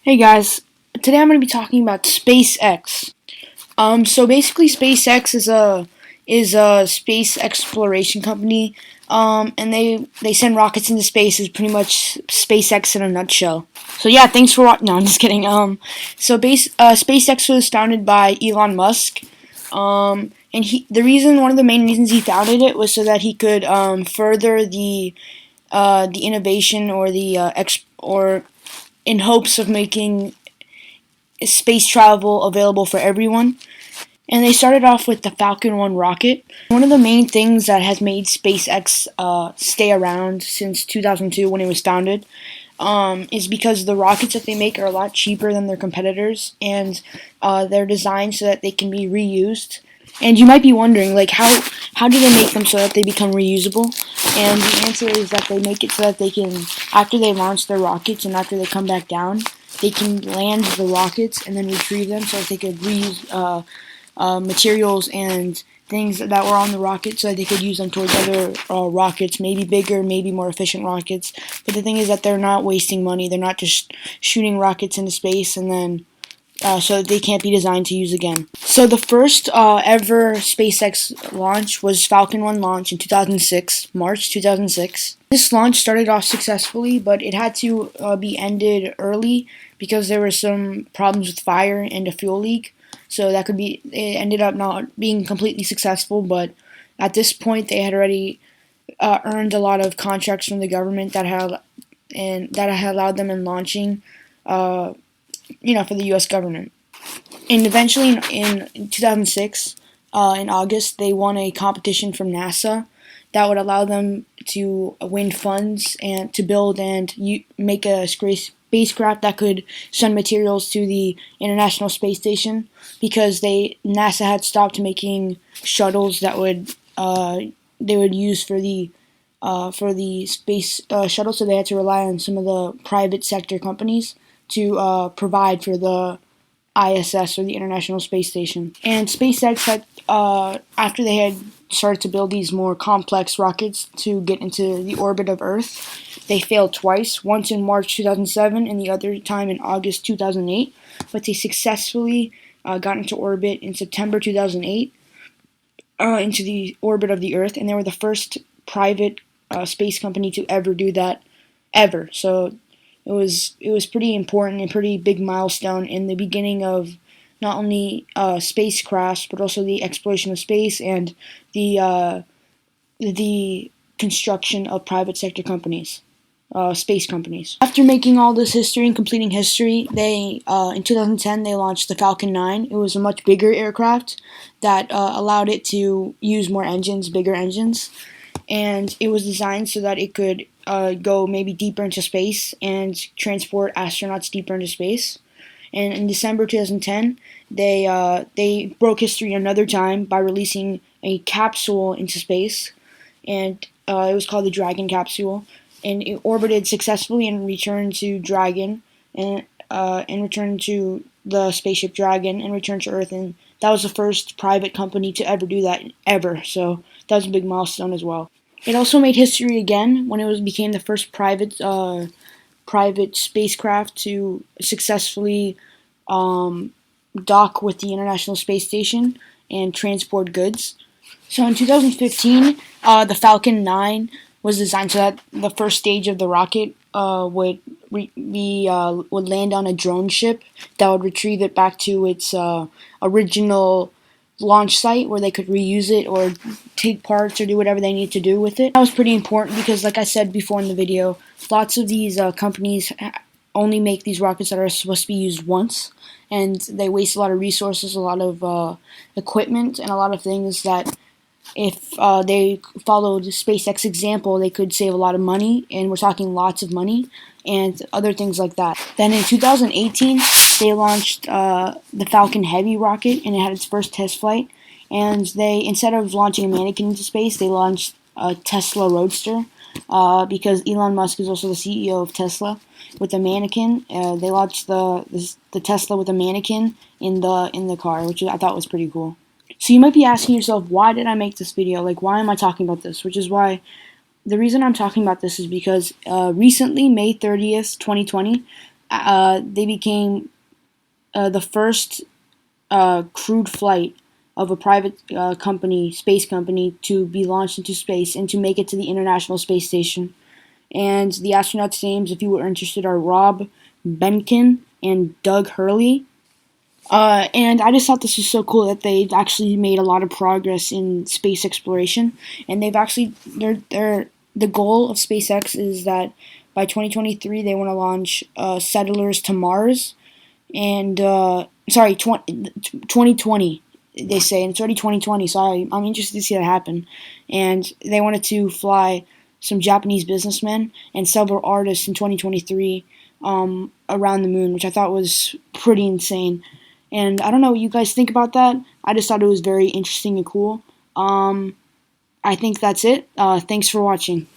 Hey guys, today I'm going to be talking about SpaceX. So basically, SpaceX is a space exploration company, and they send rockets into space. Is pretty much SpaceX in a nutshell. So yeah, thanks for watching. No, I'm just kidding. SpaceX was founded by Elon Musk, and one of the main reasons he founded it was so that he could further the innovation or or in hopes of making space travel available for everyone. And they started off with the Falcon 1 rocket. One of the main things that has made SpaceX stay around since 2002 when it was founded is because the rockets that they make are a lot cheaper than their competitors, and they're designed so that they can be reused. And you might be wondering, like, how do they make them so that they become reusable? And the answer is that they make it so that they can, after they launch their rockets and after they come back down, they can land the rockets and then retrieve them so that they could reuse materials and things that were on the rocket so that they could use them towards other rockets, maybe bigger, maybe more efficient rockets. But the thing is that they're not wasting money. They're not just shooting rockets into space and then so they can't be designed to use again. So the first ever SpaceX launch was Falcon 1 launch in 2006, March 2006. This launch started off successfully, but it had to be ended early because there were some problems with fire and a fuel leak. So it ended up not being completely successful, but at this point they had already earned a lot of contracts from the government that had allowed them in launching for the U.S. government. And eventually, in 2006, in August, they won a competition from NASA that would allow them to win funds and to build and make a spacecraft that could send materials to the International Space Station, because NASA had stopped making shuttles that they would use for the space shuttle, so they had to rely on some of the private sector companies to provide for the ISS, or the International Space Station. And SpaceX had, after they had started to build these more complex rockets to get into the orbit of Earth, they failed twice, once in March 2007 and the other time in August 2008, but they successfully got into orbit in September 2008, into the orbit of the Earth, and they were the first private space company to ever do that, ever. So it was pretty important and pretty big milestone in the beginning of not only spacecraft but also the exploration of space and the construction of private sector companies, space companies. After making all this history and completing history, they in 2010 they launched the Falcon 9. It was a much bigger aircraft that allowed it to use more engines, bigger engines, and it was designed so that it could go maybe deeper into space and transport astronauts deeper into space. And in December 2010, they broke history another time by releasing a capsule into space, and it was called the Dragon capsule. And it orbited successfully and returned to Dragon, and returned to the spaceship Dragon, and returned to Earth. And that was the first private company to ever do that, ever. So that was a big milestone as well. It also made history again when it became the first private spacecraft to successfully dock with the International Space Station and transport goods. So in 2015, the Falcon 9 was designed so that the first stage of the rocket would land on a drone ship that would retrieve it back to its original launch site, where they could reuse it or take parts or do whatever they need to do with it. That was pretty important because, like I said before in the video, lots of these companies only make these rockets that are supposed to be used once, and they waste a lot of resources, a lot of equipment, and a lot of things that if they followed SpaceX example, they could save a lot of money, and we're talking lots of money, and other things like that. Then in 2018, they launched the Falcon Heavy rocket, and it had its first test flight. And instead of launching a mannequin into space, they launched a Tesla Roadster, because Elon Musk is also the CEO of Tesla. With the mannequin, they launched the Tesla with a mannequin in the car, which I thought was pretty cool. So you might be asking yourself, why did I make this video? Like, why am I talking about this? Which is why the reason I'm talking about this is because recently, May 30th, 2020, they became the first crewed flight of a private company, space company, to be launched into space and to make it to the International Space Station. And the astronauts' names, if you were interested, are Rob Benkin and Doug Hurley. And I just thought this was so cool that they've actually made a lot of progress in space exploration, and they've actually they're the goal of SpaceX is that by 2023 they want to launch settlers to Mars, and 2020 they say, and it's already 2020, so I'm interested to see that happen. And they wanted to fly some Japanese businessmen and several artists in 2023 around the moon, which I thought was pretty insane. And I don't know what you guys think about that. I just thought it was very interesting and cool. I think that's it. Thanks for watching.